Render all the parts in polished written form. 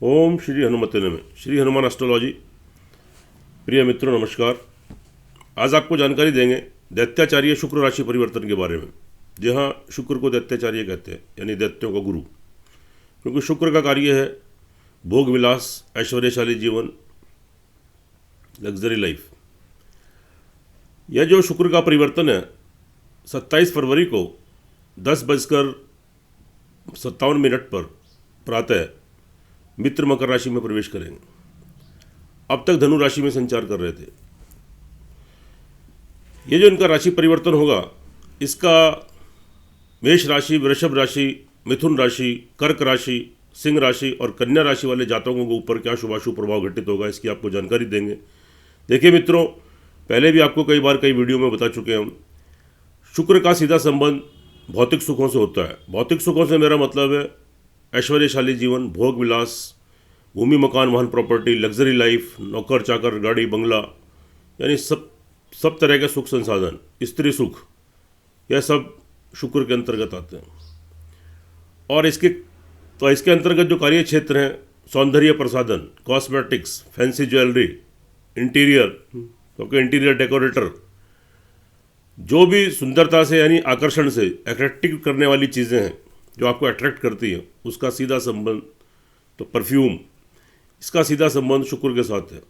ओम श्री हनुमते नमः। श्री हनुमान एस्ट्रोलॉजी। प्रिय मित्रों नमस्कार। आज आपको जानकारी देंगे दैत्याचार्य शुक्र राशि परिवर्तन के बारे में। जहाँ शुक्र को दैत्याचार्य कहते हैं, यानी दैत्यों का गुरु, क्योंकि शुक्र का कार्य है भोग विलास, ऐश्वर्यशाली जीवन, लग्जरी लाइफ। यह जो शुक्र का परिवर्तन है 27 फरवरी को 10:57 पर प्रातः मित्र मकर राशि में प्रवेश करेंगे। अब तक धनु राशि में संचार कर रहे थे। ये जो इनका राशि परिवर्तन होगा, इसका मेष राशि, वृषभ राशि, मिथुन राशि, कर्क राशि, सिंह राशि और कन्या राशि वाले जातकों के ऊपर क्या शुभाशुभ प्रभाव घटित होगा, इसकी आपको जानकारी देंगे। देखिए मित्रों, पहले भी आपको कई बार कई वीडियो में बता चुके हैं हम, शुक्र का सीधा संबंध भौतिक सुखों से होता है। भौतिक सुखों से मेरा मतलब है ऐश्वर्यशाली जीवन, भोग विलास, भूमि मकान वाहन प्रॉपर्टी, लग्जरी लाइफ, नौकर चाकर, गाड़ी बंगला, यानी सब तरह के सुख संसाधन, स्त्री सुख, यह सब शुक्र के अंतर्गत आते हैं। और इसके अंतर्गत जो कार्य क्षेत्र हैं, सौंदर्य प्रसाधन, कॉस्मेटिक्स, फैंसी ज्वेलरी, इंटीरियर, क्योंकि इंटीरियर डेकोरेटर, जो भी सुंदरता से यानी आकर्षण से अट्रैक्टिव करने वाली चीज़ें हैं जो आपको अट्रैक्ट करती हैं, उसका सीधा संबंध, तो परफ्यूम, इसका सीधा संबंध शुक्र के साथ है।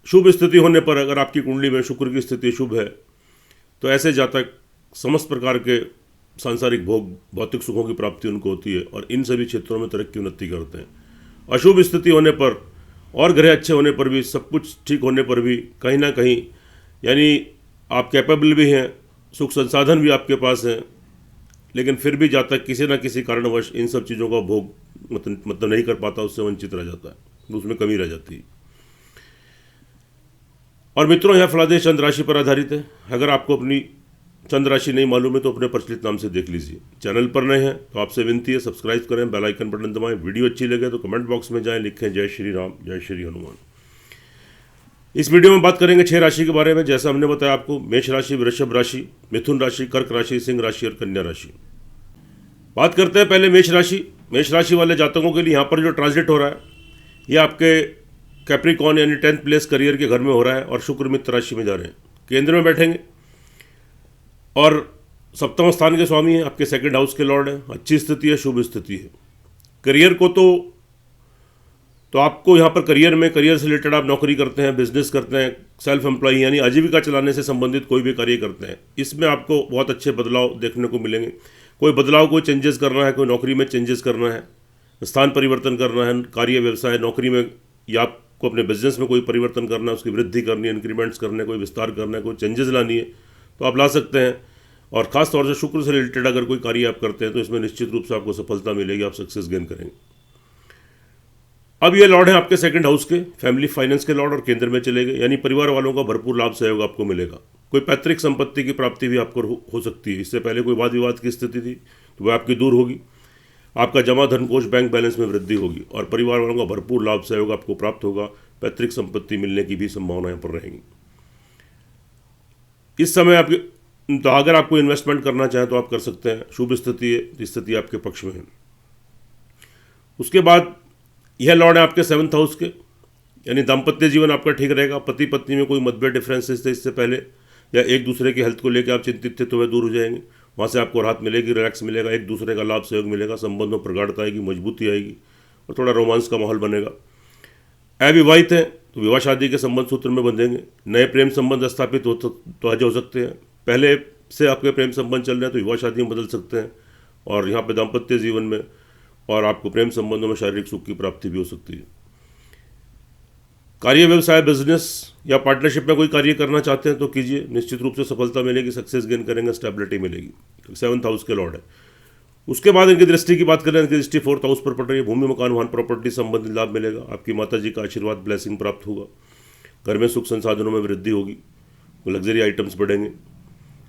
शुभ स्थिति होने पर, अगर आपकी कुंडली में शुक्र की स्थिति शुभ है, तो ऐसे जातक समस्त प्रकार के सांसारिक भोग, भौतिक सुखों की प्राप्ति उनको होती है और इन सभी क्षेत्रों में तरक्की उन्नति करते हैं। अशुभ स्थिति होने पर और ग्रह अच्छे होने पर भी, सब कुछ ठीक होने पर भी कहीं ना कहीं, यानी आप कैपेबल भी हैं, सुख संसाधन भी आपके पास हैं, लेकिन फिर भी जातक किसी न किसी कारणवश इन सब चीज़ों का भोग मतलब नहीं कर पाता, उससे वंचित रह जाता है, उसमें कमी रह जाती है। और मित्रों, यह फलादेश चंद्र राशि पर आधारित है। अगर आपको अपनी चंद्र राशि नहीं मालूम है तो अपने प्रचलित नाम से देख लीजिए। चैनल पर नए हैं तो आपसे विनती है, सब्सक्राइब करें, बेल आइकन बटन दबाएं। वीडियो अच्छी लगे तो कमेंट बॉक्स में जाएं, लिखें जय श्री राम, जय श्री हनुमान। इस वीडियो में बात करेंगे 6 राशि के बारे में। जैसा हमने बताया आपको, मेष राशि, वृषभ राशि, मिथुन राशि, कर्क राशि, सिंह राशि और कन्या राशि। बात करते हैं पहले मेष राशि। मेष राशि वाले जातकों के लिए यहाँ पर जो ट्रांजिट हो रहा है, ये आपके कैप्रिकॉन यानी 10th प्लेस करियर के घर में हो रहा है और शुक्र मित्र राशि में जा रहे हैं, केंद्र में बैठेंगे और सप्तम स्थान के स्वामी हैं, आपके सेकंड हाउस के लॉर्ड हैं। अच्छी स्थिति है, शुभ स्थिति है। करियर को तो आपको यहाँ पर करियर में, करियर से रिलेटेड आप नौकरी करते हैं, बिजनेस करते हैं, सेल्फ एम्प्लॉय यानी आजीविका चलाने से संबंधित कोई भी कार्य करते हैं, इसमें आपको बहुत अच्छे बदलाव देखने को मिलेंगे। कोई बदलाव, कोई चेंजेस करना है, कोई नौकरी में चेंजेस करना है, स्थान परिवर्तन करना है, कार्य व्यवसाय नौकरी में, या आपको अपने बिजनेस में कोई परिवर्तन करना है, उसकी वृद्धि करनी है, इंक्रीमेंट्स करने, कोई विस्तार करना है, कोई चेंजेस लानी है, तो आप ला सकते हैं। और ख़ास तौर से शुक्र से रिलेटेड अगर कोई कार्य आप करते हैं तो इसमें निश्चित रूप से आपको सफलता मिलेगी, आप सक्सेस गेन करेंगे। अब ये लॉर्ड हैं आपके सेकंड हाउस के, फैमिली फाइनेंस के लॉर्ड, और केंद्र में चले गए, यानी परिवार वालों का भरपूर लाभ सहयोग आपको मिलेगा। कोई पैतृक संपत्ति की प्राप्ति भी आपको हो सकती है। इससे पहले कोई वाद विवाद की स्थिति थी तो वह आपकी दूर होगी। आपका जमा धन कोष, बैंक बैलेंस में वृद्धि होगी और परिवार वालों का भरपूर लाभ सहयोग आपको प्राप्त होगा। पैतृक संपत्ति मिलने की भी संभावना यहाँ पर रहेंगी। इस समय तो अगर आपको इन्वेस्टमेंट करना चाहें तो आप कर सकते हैं, शुभ स्थिति है, स्थिति आपके पक्ष में है। उसके बाद यह लॉर्ड है आपके 7th हाउस के, यानी दाम्पत्य जीवन आपका ठीक रहेगा। पति पत्नी में कोई मतभेद, डिफरेंसेस थे इससे पहले, या एक दूसरे की हेल्थ को लेकर आप चिंतित थे, तो वह दूर हो जाएंगे। वहाँ से आपको राहत मिलेगी, रिलैक्स मिलेगा, एक दूसरे का लाभ सहयोग मिलेगा, संबंधों में प्रगाढ़ता आएगी, मजबूती आएगी और थोड़ा रोमांस का माहौल बनेगा। अविवाहित हैं तो विवाह शादी के संबंध सूत्र में बंधेंगे। नए प्रेम संबंध स्थापित हो सकते हैं। पहले से आपके प्रेम संबंध चल रहे हैं तो विवाह शादी में बदल सकते हैं, और यहाँ पे दाम्पत्य जीवन में और आपको प्रेम संबंधों में शारीरिक सुख की प्राप्ति भी हो सकती है। कार्य व्यवसाय, बिजनेस या पार्टनरशिप में कोई कार्य करना चाहते हैं तो कीजिए, निश्चित रूप से सफलता मिलेगी, सक्सेस गेन करेंगे, स्टेबिलिटी मिलेगी। 7th हाउस के लॉर्ड है। उसके बाद इनकी दृष्टि की बात करें, इनकी दृष्टि 4th हाउस पर पड़ रही है। भूमि मकान वाहन प्रॉपर्टी संबंधित लाभ मिलेगा। आपकी माता जी का आशीर्वाद, ब्लेसिंग प्राप्त होगा। घर में सुख संसाधनों में वृद्धि होगी, लग्जरी आइटम्स बढ़ेंगे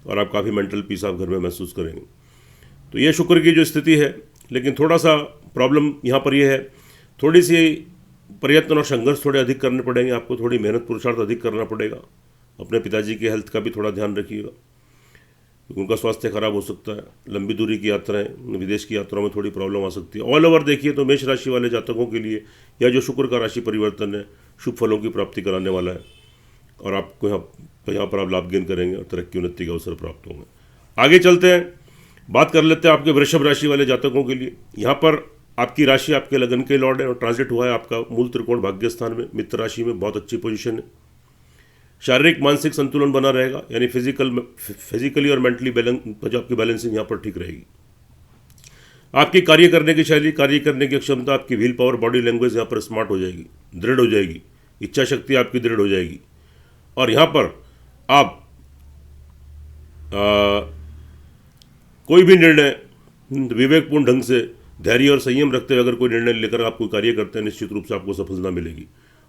और आप काफ़ी मेंटल पीस आप घर में महसूस करेंगे। तो ये शुक्र की जो स्थिति है, लेकिन थोड़ा सा प्रॉब्लम यहाँ पर यह है, थोड़ी सी प्रयत्न और संघर्ष थोड़े अधिक करने पड़ेंगे आपको, थोड़ी मेहनत पुरुषार्थ अधिक करना पड़ेगा। अपने पिताजी की हेल्थ का भी थोड़ा ध्यान रखिएगा। उनका स्वास्थ्य खराब हो सकता है, लंबी दूरी की यात्राएं, विदेश की यात्राओं में थोड़ी प्रॉब्लम आ सकती है। ऑल ओवर देखिए तो मेष राशि वाले जातकों के लिए या जो शुक्र का राशि परिवर्तन है शुभ फलों की प्राप्ति कराने वाला है, और आपको यहाँ पर आप लाभ गेन करेंगे और तरक्की उन्नति के अवसर प्राप्त होंगे। आगे चलते हैं, बात कर लेते हैं आपके वृषभ राशि वाले जातकों के लिए। यहाँ पर आपकी राशि आपके लगन के लॉर्ड है और ट्रांजिट हुआ है आपका मूल त्रिकोण भाग्य स्थान में, मित्र राशि में, बहुत अच्छी पोजीशन है। शारीरिक मानसिक संतुलन बना रहेगा, यानी फिजिकली और मेंटली बैलेंस, जो आपकी बैलेंसिंग यहाँ पर ठीक रहेगी। आपकी कार्य करने की शैली, कार्य करने की क्षमता, आपकी व्हील पावर, बॉडी लैंग्वेज यहाँ पर स्मार्ट हो जाएगी, दृढ़ हो जाएगी, इच्छा शक्ति आपकी दृढ़ हो जाएगी। और यहाँ पर आप कोई भी निर्णय विवेकपूर्ण ढंग से, धैर्य और संयम रखते हुए अगर कोई निर्णय लेकर आप कोई कार्य करते हैं, निश्चित रूप से आपको सफलता मिलेगी।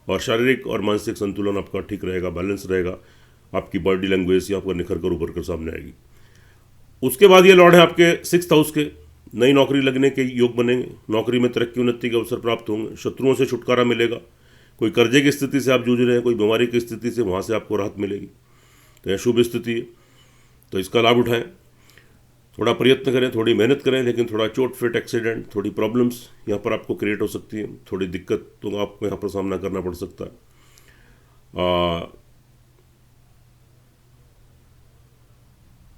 और शारीरिक और मानसिक संतुलन आपका ठीक रहेगा, बैलेंस रहेगा, आपकी बॉडी लैंग्वेज यहाँ पर निखर कर उभर कर सामने आएगी। उसके बाद ये लॉर्ड है आपके 6th हाउस के, नई नौकरी लगने के योग बनेंगे, नौकरी में तरक्की उन्नति के अवसर प्राप्त होंगे, शत्रुओं से छुटकारा मिलेगा, कोई कर्जे की स्थिति से आप जूझ रहे हैं, कोई बीमारी की स्थिति से, वहाँ से आपको राहत मिलेगी। तो यह शुभ स्थिति है, तो इसका लाभ उठाएं। थोड़ा प्रयत्न करें, थोड़ी मेहनत करें, लेकिन थोड़ा चोट फिट एक्सीडेंट, थोड़ी प्रॉब्लम्स यहाँ पर आपको क्रिएट हो सकती है, थोड़ी दिक्कत तो आपको यहाँ पर सामना करना पड़ सकता है।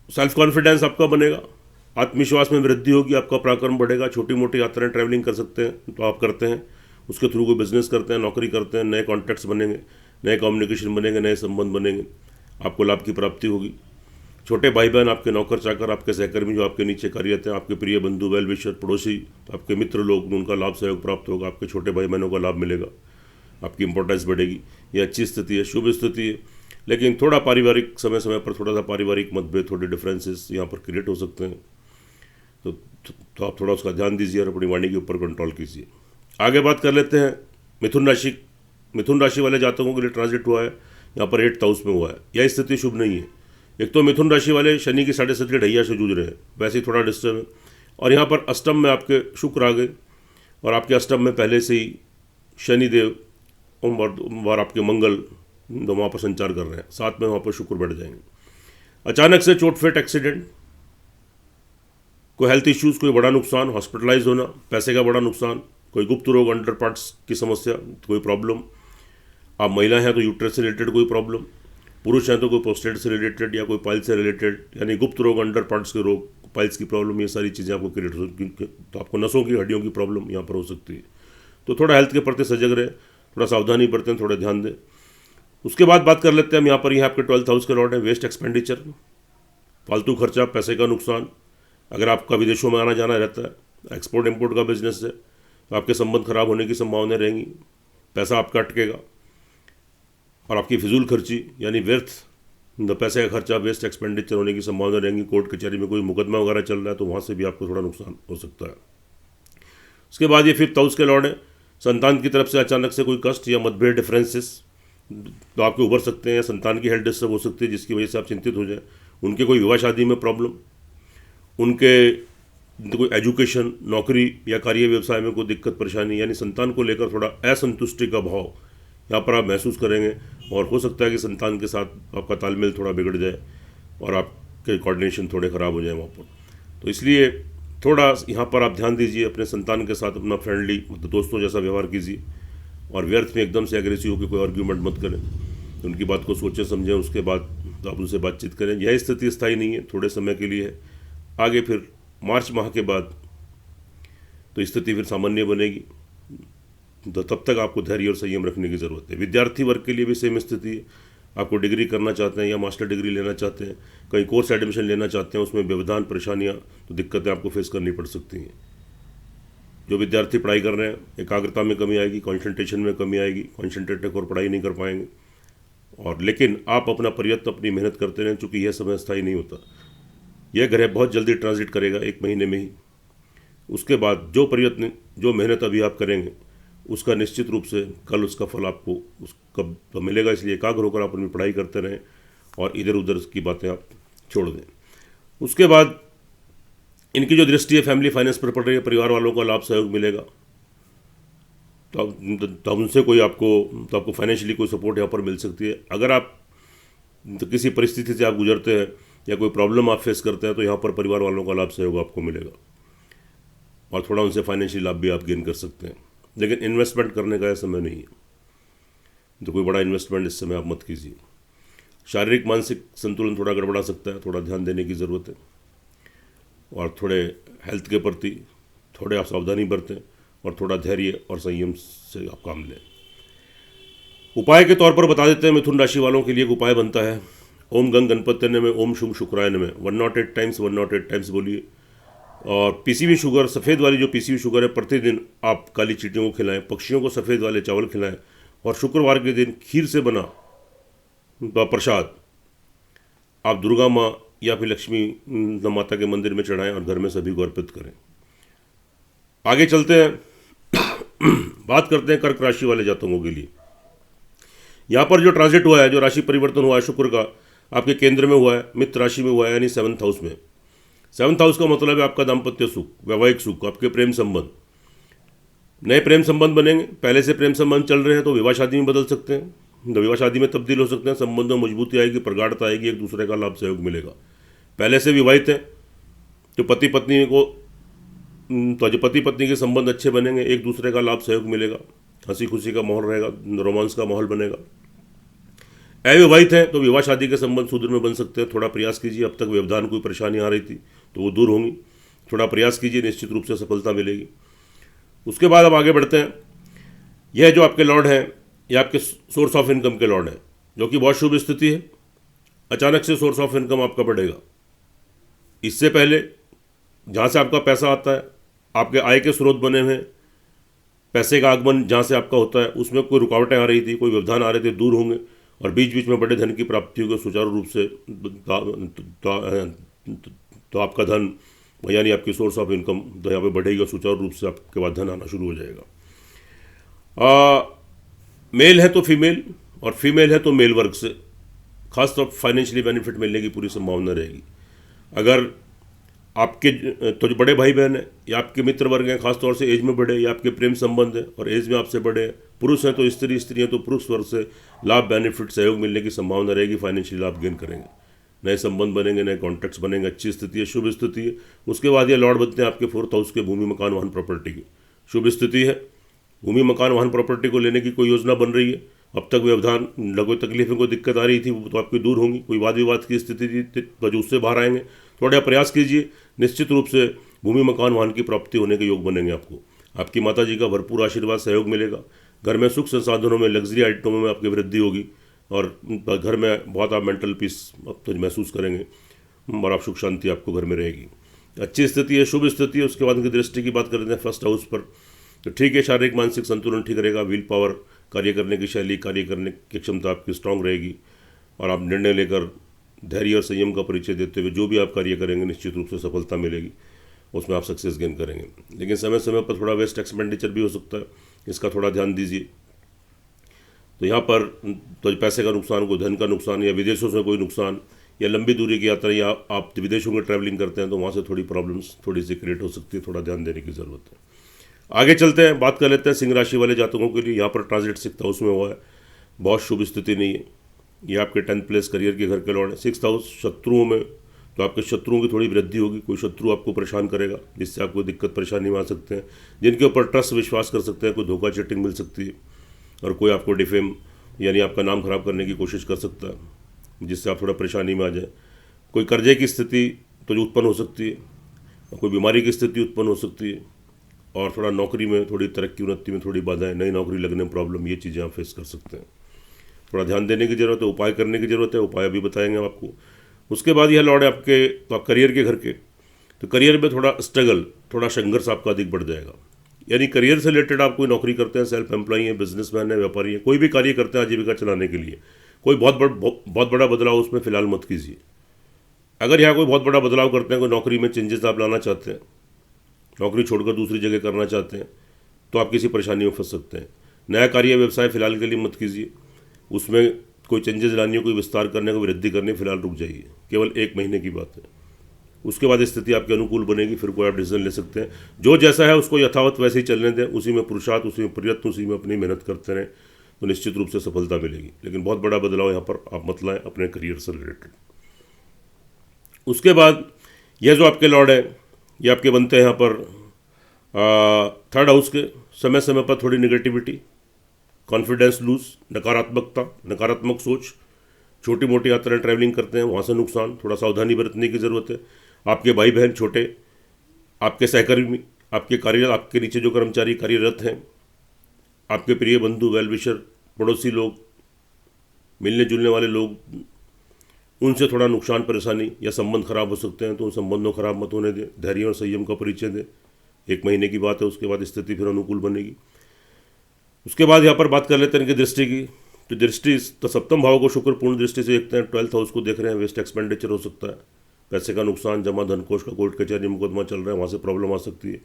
सेल्फ कॉन्फिडेंस आपका बनेगा, आत्मविश्वास में वृद्धि होगी, आपका पराक्रम बढ़ेगा, छोटी मोटी यात्राएं ट्रैवलिंग कर सकते हैं तो आप करते हैं, उसके थ्रू कोई बिजनेस करते हैं, नौकरी करते हैं, नए कॉन्टैक्ट्स बनेंगे, नए कम्युनिकेशन बनेंगे, नए संबंध बनेंगे, आपको लाभ की प्राप्ति होगी। छोटे भाई बहन, आपके नौकर चाकर, आपके सहकर्मी जो आपके नीचे कार्यरत हैं, आपके प्रिय बंधु, वेल विशर, पड़ोसी, आपके मित्र लोग, उनका लाभ सहयोग प्राप्त होगा, आपके छोटे भाई बहनों का लाभ मिलेगा, आपकी इंपॉर्टेंस बढ़ेगी। ये अच्छी स्थिति है, शुभ स्थिति है। लेकिन थोड़ा पारिवारिक समय समय पर थोड़ा सा पारिवारिक मतभेद, थोड़े डिफरेंसेस यहाँ पर क्रिएट हो सकते हैं, तो आप थोड़ा उसका ध्यान दीजिए और अपनी वाणी के ऊपर कंट्रोल कीजिए। आगे बात कर लेते हैं मिथुन राशि वाले जातकों के लिए ट्रांजिट हुआ है यहाँ पर 8th हाउस में हुआ है। यह स्थिति शुभ नहीं है। एक तो मिथुन राशि वाले शनि की 7.5 ढैया से जूझ रहे हैं, वैसे ही थोड़ा डिस्टर्ब है, और यहाँ पर अष्टम में आपके शुक्र आ गए, और आपके अष्टम में पहले से ही शनिदेव और आपके मंगल तो वहाँ पर संचार कर रहे हैं, साथ में वहाँ पर शुक्र बढ़ जाएंगे। अचानक से चोट फिट एक्सीडेंट, कोई हेल्थ इश्यूज़, कोई बड़ा नुकसान, हॉस्पिटलाइज होना, पैसे का बड़ा नुकसान, कोई गुप्त रोग, अंडर पार्ट्स की समस्या, कोई प्रॉब्लम। आप महिला हैं तो यूट्रस से रिलेटेड कोई प्रॉब्लम, पुरुष हैं तो कोई प्रोस्टेट से रिलेटेड या कोई पाइल्स से रिलेटेड, यानी गुप्त रोग, अंडर पार्ट्स के रोग, पाइल्स की प्रॉब्लम, ये सारी चीज़ें आपको क्रिएट हो सकती, तो आपको नसों की हड्डियों की प्रॉब्लम यहाँ पर हो सकती है। तो थोड़ा हेल्थ के प्रति सजग रहे, थोड़ा सावधानी बरतें, थोड़ा ध्यान दें। उसके बाद बात कर लेते हैं हम यहाँ पर, आपके 12th हाउस के लॉर्ड है, वेस्ट एक्सपेंडिचर, फालतू खर्चा, पैसे का नुकसान। अगर आपका विदेशों में आना जाना रहता है, एक्सपोर्ट इम्पोर्ट का बिजनेस है, तो आपके संबंध खराब होने की संभावना रहेंगी, पैसा आपका अटकेगा, और आपकी फिजूल खर्ची यानी व्यर्थ पैसे का खर्चा, वेस्ट एक्सपेंडिचर होने की संभावना रहेंगी। कोर्ट कचहरी में कोई मुकदमा वगैरह चल रहा है तो वहाँ से भी आपको थोड़ा नुकसान हो सकता है। उसके बाद ये 5th हाउस के लॉर्ड है, संतान की तरफ से अचानक से कोई कष्ट या मतभेद, डिफरेंसेस तो आपके उभर सकते हैं, या संतान की हेल्थ डिस्टर्ब हो सकती है जिसकी वजह से आप चिंतित हो जाए। उनके कोई विवाह शादी में प्रॉब्लम, उनके कोई एजुकेशन, नौकरी या कार्य व्यवसाय में कोई दिक्कत परेशानी, यानी संतान को लेकर थोड़ा असंतुष्टि का भाव यहाँ पर आप महसूस करेंगे, और हो सकता है कि संतान के साथ आपका तालमेल थोड़ा बिगड़ जाए और आपके कोऑर्डिनेशन थोड़े ख़राब हो जाए वहाँ पर। तो इसलिए थोड़ा यहाँ पर आप ध्यान दीजिए, अपने संतान के साथ अपना फ्रेंडली, मतलब दोस्तों जैसा व्यवहार कीजिए, और व्यर्थ में एकदम से एग्रेसिव होकर कोई आर्ग्यूमेंट मत करें। उनकी बात को सोचें समझें, उसके बाद तो आप उनसे बातचीत करें। यह स्थिति स्थायी नहीं है, थोड़े समय के लिए है। आगे फिर मार्च माह के बाद तो स्थिति फिर सामान्य बनेगी, तो तब तक आपको धैर्य और संयम रखने की ज़रूरत है। विद्यार्थी वर्ग के लिए भी सेम स्थिति है। आपको डिग्री करना चाहते हैं या मास्टर डिग्री लेना चाहते हैं, कहीं कोर्स एडमिशन लेना चाहते हैं, उसमें व्यवधान, परेशानियाँ, तो दिक्कतें आपको फेस करनी पड़ सकती हैं। जो विद्यार्थी पढ़ाई कर रहे हैं, एकाग्रता में कमी आएगी, कॉन्सेंट्रेशन में कमी आएगी, कॉन्सेंट्रेट होकर पढ़ाई नहीं कर पाएंगे। और लेकिन आप अपना प्रयत्न, अपनी मेहनत करते रहें, चूँकि यह समय स्थायी नहीं होता। यह ग्रह बहुत जल्दी ट्रांजिट करेगा, 1 महीने में ही। उसके बाद जो प्रयत्न, जो मेहनत अभी आप करेंगे, उसका निश्चित रूप से कल उसका फल आपको उसका मिलेगा। इसलिए एकाग्र होकर आप अपनी पढ़ाई करते रहें और इधर उधर की बातें आप छोड़ दें। उसके बाद इनकी जो दृष्टि है फैमिली फाइनेंस पर पड़ रही है, परिवार वालों का लाभ सहयोग मिलेगा, तो उनसे कोई आपको फाइनेंशियली कोई सपोर्ट यहाँ पर मिल सकती है। अगर आप किसी परिस्थिति से आप गुजरते हैं या कोई प्रॉब्लम आप फेस करते हैं तो यहाँ पर परिवार वालों का लाभ सहयोग आपको मिलेगा और थोड़ा उनसे फाइनेंशियल लाभ भी आप गेन कर सकते हैं। लेकिन इन्वेस्टमेंट करने का यह समय नहीं है, तो कोई बड़ा इन्वेस्टमेंट इस समय आप मत कीजिए। शारीरिक मानसिक संतुलन थोड़ा गड़बड़ा सकता है, थोड़ा ध्यान देने की ज़रूरत है और थोड़े हेल्थ के प्रति थोड़े आप सावधानी बरतें और थोड़ा धैर्य और संयम से आप काम लें। उपाय के तौर पर बता देते हैं मिथुन राशि वालों के लिए एक उपाय बनता है, ओम गंग गणपत्य नमः, ओम शुभ शुक्राय नमः 108 टाइम्स 108 टाइम्स बोलिए। और पीसीवी शुगर, सफ़ेद वाली जो पीसीवी शुगर है, प्रतिदिन आप काली चींटियों को खिलाएं, पक्षियों को सफ़ेद वाले चावल खिलाएं और शुक्रवार के दिन खीर से बना प्रसाद आप दुर्गा माँ या फिर लक्ष्मी माता के मंदिर में चढ़ाएं और घर में सभी को अर्पित करें। आगे चलते हैं, बात करते हैं कर्क राशि वाले जातकों के लिए। यहाँ पर जो ट्रांजिट हुआ है, जो राशि परिवर्तन हुआ है शुक्र का, आपके केंद्र में हुआ है, मित्र राशि में हुआ है, यानी 7th हाउस में। 7th हाउस का मतलब है आपका दाम्पत्य सुख, वैवाहिक सुख, आपके प्रेम संबंध, नए प्रेम संबंध बनेंगे। पहले से प्रेम संबंध चल रहे हैं तो विवाह शादी में बदल सकते हैं, तो विवाह शादी में तब्दील हो सकते हैं। संबंधों में मजबूती आएगी, प्रगाढ़ता आएगी, एक दूसरे का लाभ सहयोग मिलेगा। पहले से विवाहित हैं तो पति पत्नी को, तो जो पति पत्नी के संबंध अच्छे बनेंगे, एक दूसरे का लाभ सहयोग मिलेगा, हंसी खुशी का माहौल रहेगा, रोमांस का माहौल बनेगा। अविवाहित हैं तो विवाह शादी के संबंध सुदृढ़ में बन सकते हैं। थोड़ा प्रयास कीजिए, अब तक व्यवधान कोई परेशानी आ रही थी तो वो दूर होंगी। थोड़ा प्रयास कीजिए, निश्चित रूप से सफलता मिलेगी। उसके बाद अब आगे बढ़ते हैं। यह जो आपके लॉर्ड हैं, यह आपके सोर्स ऑफ इनकम के लॉर्ड हैं, जो कि बहुत शुभ स्थिति है। अचानक से सोर्स ऑफ इनकम आपका बढ़ेगा। इससे पहले जहाँ से आपका पैसा आता है, आपके आय के स्रोत बने हुए हैं, पैसे का आगमन जहाँ से आपका होता है, उसमें कोई रुकावटें आ रही थी, कोई व्यवधान आ रहे थे, दूर होंगे और बीच बीच में बड़े धन की प्राप्ति होगी सुचारू रूप से। तो आपका धन, यानी आपकी सोर्स ऑफ इनकम तो यहाँ पे बढ़ेगी और सुचारू रूप से आपके पास धन आना शुरू हो जाएगा। मेल है तो फीमेल और फीमेल है तो मेल वर्ग से खास तौर फाइनेंशियली बेनिफिट मिलने की पूरी संभावना रहेगी। अगर आपके तो जो बड़े भाई बहन हैं या आपके मित्र वर्ग हैं, खासतौर से एज में बड़े, या आपके प्रेम संबंध है और एज में आपसे बड़े हैं, पुरुष हैं तो स्त्री, स्त्री हैं तो पुरुष वर्ग से लाभ, बेनिफिट, सहयोग मिलने की संभावना रहेगी। फाइनेंशियल लाभ गेन करेंगे, नए संबंध बनेंगे, नए कॉन्टैक्ट्स बनेंगे, अच्छी स्थिति है, शुभ स्थिति है। उसके बाद ये लॉर्ड बनते हैं आपके 4th हाउस के भूमि मकान वाहन प्रॉपर्टी की। शुभ स्थिति है, भूमि मकान वाहन प्रॉपर्टी को लेने की कोई योजना बन रही है। अब तक व्यवधान, कोई तकलीफें, कोई दिक्कत आ रही थी वो तो आपकी दूर होंगी। कोई वाद विवाद की स्थिति थी तो जो उससे बाहर आएंगे। थोड़ा प्रयास कीजिए, निश्चित रूप से भूमि मकान वाहन की प्राप्ति होने के योग बनेंगे। आपको आपकी माता जी का भरपूर आशीर्वाद, सहयोग मिलेगा। घर में सुख संसाधनों में, लग्जरी आइटमों में आपकी वृद्धि होगी और घर में बहुत आप मेंटल पीस अब तो महसूस करेंगे और आप सुख शांति आपको घर में रहेगी। अच्छी स्थिति है, शुभ स्थिति है। उसके बाद उनकी दृष्टि की बात करते हैं 1st हाउस पर, तो ठीक है, शारीरिक मानसिक संतुलन ठीक रहेगा। व्हील पावर, कार्य करने की शैली, कार्य करने की क्षमता आपकी स्ट्रांग रहेगी और आप निर्णय लेकर धैर्य और संयम का परिचय देते हुए जो भी आप कार्य करेंगे निश्चित रूप से सफलता मिलेगी, उसमें आप सक्सेस गेन करेंगे। लेकिन समय समय पर थोड़ा वेस्ट एक्सपेंडिचर भी हो सकता है, इसका थोड़ा ध्यान दीजिए। तो यहाँ पर तो पैसे का नुकसान, कोई धन का नुकसान या विदेशों से कोई नुकसान या लंबी दूरी की यात्रा या आप विदेशों में ट्रैवलिंग करते हैं तो वहाँ से थोड़ी प्रॉब्लम्स थोड़ी सी क्रिएट हो सकती है, थोड़ा ध्यान देने की ज़रूरत है। आगे चलते हैं, बात कर लेते हैं सिंह राशि वाले जातकों के लिए। यहाँ पर ट्रांजिट 6th हाउस में हुआ है, बहुत शुभ स्थिति नहीं है। ये आपके 10th प्लेस करियर के घर के लॉर्ड है। 6th हाउस शत्रुओं में, तो आपके शत्रुओं की थोड़ी वृद्धि होगी। कोई शत्रु आपको परेशान करेगा जिससे आपको दिक्कत परेशानी में आ सकते हैं, जिनके ऊपर ट्रस्ट विश्वास कर सकते हैं। कोई धोखा चीटिंग मिल सकती है और कोई आपको डिफेम यानी आपका नाम खराब करने की कोशिश कर सकता है जिससे आप थोड़ा परेशानी में आ जाए। कोई कर्जे की स्थिति तो जो उत्पन्न हो सकती है, कोई बीमारी की स्थिति उत्पन्न हो सकती है और थोड़ा नौकरी में थोड़ी तरक्की उन्नति में थोड़ी बाधाएं, नई नौकरी लगने में प्रॉब्लम, ये चीज़ें आप फेस कर सकते हैं। थोड़ा ध्यान देने की ज़रूरत है, उपाय करने की ज़रूरत है, उपाय भी बताएंगे आपको। उसके बाद यह लॉर्ड है आपके तो करियर के घर के, तो करियर में थोड़ा स्ट्रगल, थोड़ा संघर्ष आपका अधिक बढ़ जाएगा। यानी करियर से रिलेटेड आप कोई नौकरी करते हैं, सेल्फ एम्प्लॉई है, बिजनेसमैन है, व्यापारी है, कोई भी कार्य करते हैं आजीविका चलाने के लिए, कोई बहुत बड़ा बदलाव उसमें फिलहाल मत कीजिए। अगर यहाँ कोई बहुत बड़ा बदलाव करते हैं, कोई नौकरी में चेंजेस आप लाना चाहते हैं, नौकरी छोड़कर दूसरी जगह करना चाहते हैं, तो आप किसी परेशानी में फंस सकते हैं। नया कार्य व्यवसाय फिलहाल के लिए मत कीजिए, उसमें कोई चेंजेस लानी हो, कोई विस्तार करने को, वृद्धि करनी, फिलहाल रुक जाइए, केवल 1 महीने की बात है। उसके बाद स्थिति आपके अनुकूल बनेगी, फिर कोई आप डिसीजन ले सकते हैं। जो जैसा है उसको यथावत वैसे ही चलने दें, उसी में पुरुषार्थ, उसी में प्रयत्न, उसी में अपनी मेहनत करते रहें तो निश्चित रूप से सफलता मिलेगी। लेकिन बहुत बड़ा बदलाव यहाँ पर आप मत लाएं अपने करियर से रिलेटेड। उसके बाद यह जो आपके लॉर्ड है ये आपके बनते हैं यहाँ पर थर्ड हाउस के। समय समय पर थोड़ी नेगेटिविटी, कॉन्फिडेंस लूज, नकारात्मकता, नकारात्मक सोच, छोटी मोटी यात्राएं ट्रैवलिंग करते हैं वहाँ से नुकसान, थोड़ा सावधानी बरतने की ज़रूरत है। आपके भाई बहन छोटे, आपके सहकर्मी, आपके नीचे जो कर्मचारी कार्यरत हैं, आपके प्रिय बंधु, वेल विशर, पड़ोसी लोग, मिलने जुलने वाले लोग, उनसे थोड़ा नुकसान परेशानी या संबंध खराब हो सकते हैं, तो उन संबंधों खराब मत होने दें। धैर्य और संयम का परिचय दें। 1 महीने की बात है, उसके बाद स्थिति फिर अनुकूल बनेगी। उसके बाद यहाँ पर बात कर लेते हैं इनकी दृष्टि की। तो दृष्टि तो सप्तम भाव को शुक्र पूर्ण दृष्टि से देखते हैं, 12th हाउस को देख रहे हैं। वेस्ट एक्सपेंडिचर हो सकता है, पैसे का नुकसान, जमा धन कोष का कोर्ट कचहरी मुकदमा चल रहा है, वहाँ से प्रॉब्लम आ सकती है।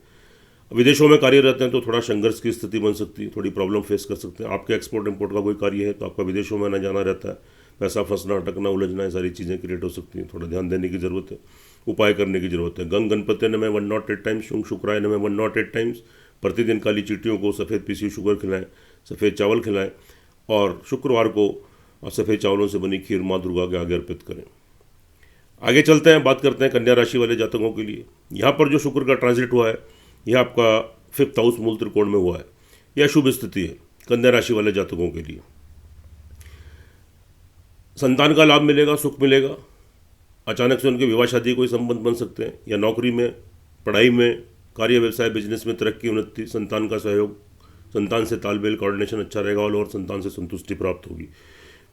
विदेशों में कार्यरत हैं तो थोड़ा संघर्ष की स्थिति बन सकती है, थोड़ी प्रॉब्लम फेस कर सकते हैं। आपके एक्सपोर्ट इंपोर्ट का कोई कार्य है तो आपका विदेशों में ना जाना रहता है, पैसा फंसना, अटकना, उलझना, ये सारी चीज़ें क्रिएट हो सकती हैं। थोड़ा ध्यान देने की ज़रूरत है, उपाय करने की ज़रूरत है। गंग गणपति नमः 108 टाइम्स, शुंग शुक्राय नमः 108 टाइम्स। प्रतिदिन काली चींटियों को सफ़ेद पीसी शुगर खिलाएं, सफ़ेद चावल खिलाएं, और शुक्रवार को सफ़ेद चावलों से बनी खीर माँ दुर्गा के आगे अर्पित करें। आगे चलते हैं, बात करते हैं कन्या राशि वाले जातकों के लिए। यहाँ पर जो शुक्र का ट्रांजिट हुआ है यह आपका 5th हाउस मूल त्रिकोण में हुआ है। यह शुभ स्थिति है कन्या राशि वाले जातकों के लिए। संतान का लाभ मिलेगा, सुख मिलेगा। अचानक से उनके विवाह शादी कोई संबंध बन सकते हैं, या नौकरी में, पढ़ाई में, कार्य व्यवसाय बिजनेस में तरक्की, उन्नति, संतान का सहयोग, संतान से तालमेल, कोऑर्डिनेशन अच्छा रहेगा और संतान से संतुष्टि प्राप्त होगी।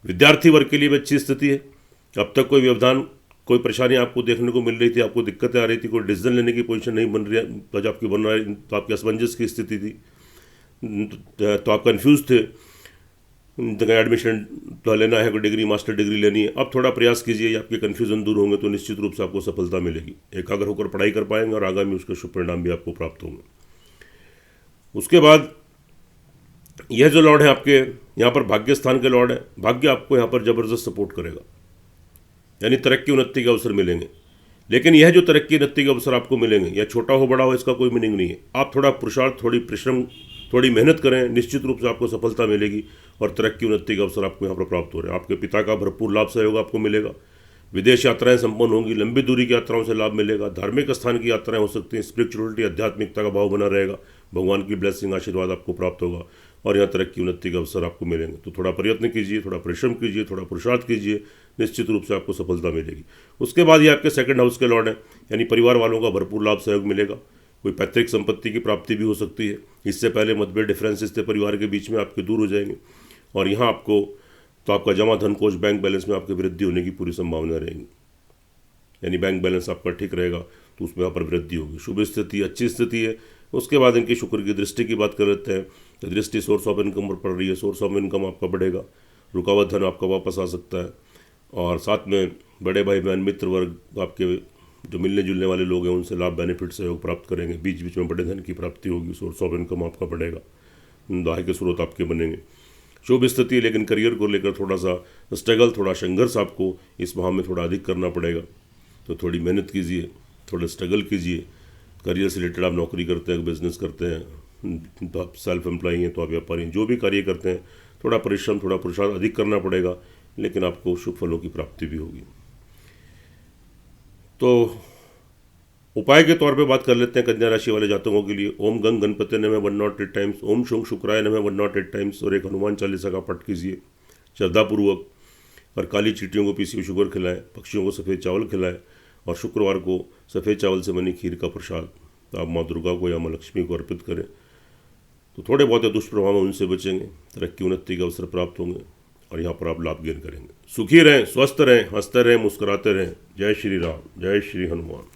विद्यार्थी वर्ग के लिए भी अच्छी स्थिति है। अब तक कोई व्यवधान, कोई परेशानी आपको देखने को मिल रही थी, आपको दिक्कतें आ रही थी, कोई डिसीजन लेने की पोजीशन नहीं बन रही है, तो आपकी बन रहा है, तो आपकी असमंजस की स्थिति थी, तो आप कन्फ्यूज थे, एडमिशन तो लेना है, कोई डिग्री, मास्टर डिग्री लेनी है। अब थोड़ा प्रयास कीजिए, आपके कन्फ्यूजन दूर होंगे तो निश्चित रूप से आपको सफलता मिलेगी। एकाग्र होकर पढ़ाई कर पाएंगे और आगामी उसके शुभ परिणाम भी आपको प्राप्त होंगे। उसके बाद यह जो लॉर्ड है आपके यहाँ पर भाग्य स्थान के लॉर्ड है। भाग्य आपको यहाँ पर जबरदस्त सपोर्ट करेगा, यानी तरक्की उन्नति के अवसर मिलेंगे। लेकिन यह जो तरक्की उन्नति के अवसर आपको मिलेंगे, यह छोटा हो बड़ा हो इसका कोई मीनिंग नहीं है। आप थोड़ा पुरुषार्थ, थोड़ी परिश्रम, थोड़ी मेहनत करें, निश्चित रूप से आपको सफलता मिलेगी और तरक्की उन्नति का अवसर आपको यहाँ पर प्राप्त हो रहे हैं। आपके पिता का भरपूर लाभ सहयोग आपको मिलेगा। विदेश यात्राएं संपन्न होंगी, लंबी दूरी की यात्राओं से लाभ मिलेगा। धार्मिक स्थान की यात्राएं हो सकती हैं, स्पिरिचुअलिटी, आध्यात्मिकता का भाव बना रहेगा। भगवान की ब्लेसिंग, आशीर्वाद आपको प्राप्त होगा और यहाँ तरक्की उन्नति के अवसर आपको मिलेंगे। तो थोड़ा प्रयत्न कीजिए, थोड़ा परिश्रम कीजिए, थोड़ा पुरुषार्थ कीजिए, निश्चित रूप से आपको सफलता मिलेगी। उसके बाद ये आपके 2nd हाउस के लॉर्ड हैं, यानी परिवार वालों का भरपूर लाभ सहयोग मिलेगा। कोई पैतृक संपत्ति की प्राप्ति भी हो सकती है। इससे पहले मतभेद, डिफरेंसेस थे परिवार के बीच में, आपके दूर हो जाएंगे। और यहाँ आपको तो आपका जमा धन कोष, बैंक बैलेंस में आपकी वृद्धि होने की पूरी संभावना रहेगी, यानी बैंक बैलेंस आपका ठीक रहेगा तो उसमें यहाँ पर वृद्धि होगी। शुभ स्थिति, अच्छी स्थिति है। उसके बाद इनकी शुक्र की दृष्टि की बात कर लेते हैं। तो दृष्टि सोर्स ऑफ इनकम पर पड़ रही है, सोर्स ऑफ इनकम आपका बढ़ेगा, रुका हुआ धन आपका वापस आ सकता है। और साथ में बड़े भाई बहन, मित्र वर्ग, आपके जो मिलने जुलने वाले लोग हैं उनसे लाभ, बेनिफिट, सहयोग प्राप्त करेंगे। बीच बीच में बड़े धन की प्राप्ति होगी, सोर्स ऑफ इनकम आपका बढ़ेगा, आय के स्रोत आपके बनेंगे। शुभ स्थिति है, लेकिन करियर को लेकर थोड़ा सा स्ट्रगल, थोड़ा संघर्ष आपको इस माह में थोड़ा अधिक करना पड़ेगा। तो थोड़ी मेहनत कीजिए, थोड़ा स्ट्रगल कीजिए। करियर से रिलेटेड आप नौकरी करते हैं, बिजनेस करते हैं, तो आप सेल्फ एम्प्लॉई हैं, तो आप व्यापारी हैं, जो भी कार्य करते हैं, थोड़ा परिश्रम, थोड़ा पुरुषार्थ अधिक करना पड़ेगा, लेकिन आपको शुभ फलों की प्राप्ति भी होगी। तो उपाय के तौर पे बात कर लेते हैं कन्या राशि वाले जातकों के लिए। ओम गंग गणपति नमः 108 टाइम्स, ओम शुंग शुक्राय नमः 108 टाइम्स, और एक हनुमान चालीसा का पाठ कीजिए श्रद्धापूर्वक। और काली चींटियों को पीसी हुई शुगर खिलाएं, पक्षियों को सफ़ेद चावल खिलाएं, और शुक्रवार को सफ़ेद चावल से बनी खीर का प्रसाद आप माँ दुर्गा को या माँ लक्ष्मी को अर्पित करें। तो थोड़े बहुत दुष्प्रभाव उनसे बचेंगे, तरक्की उन्नति के अवसर प्राप्त होंगे और यहाँ पर आप लाभ गेन करेंगे। सुखी रहें, स्वस्थ रहें, हंसते रहें, मुस्कुराते रहें। जय श्री राम, जय श्री हनुमान।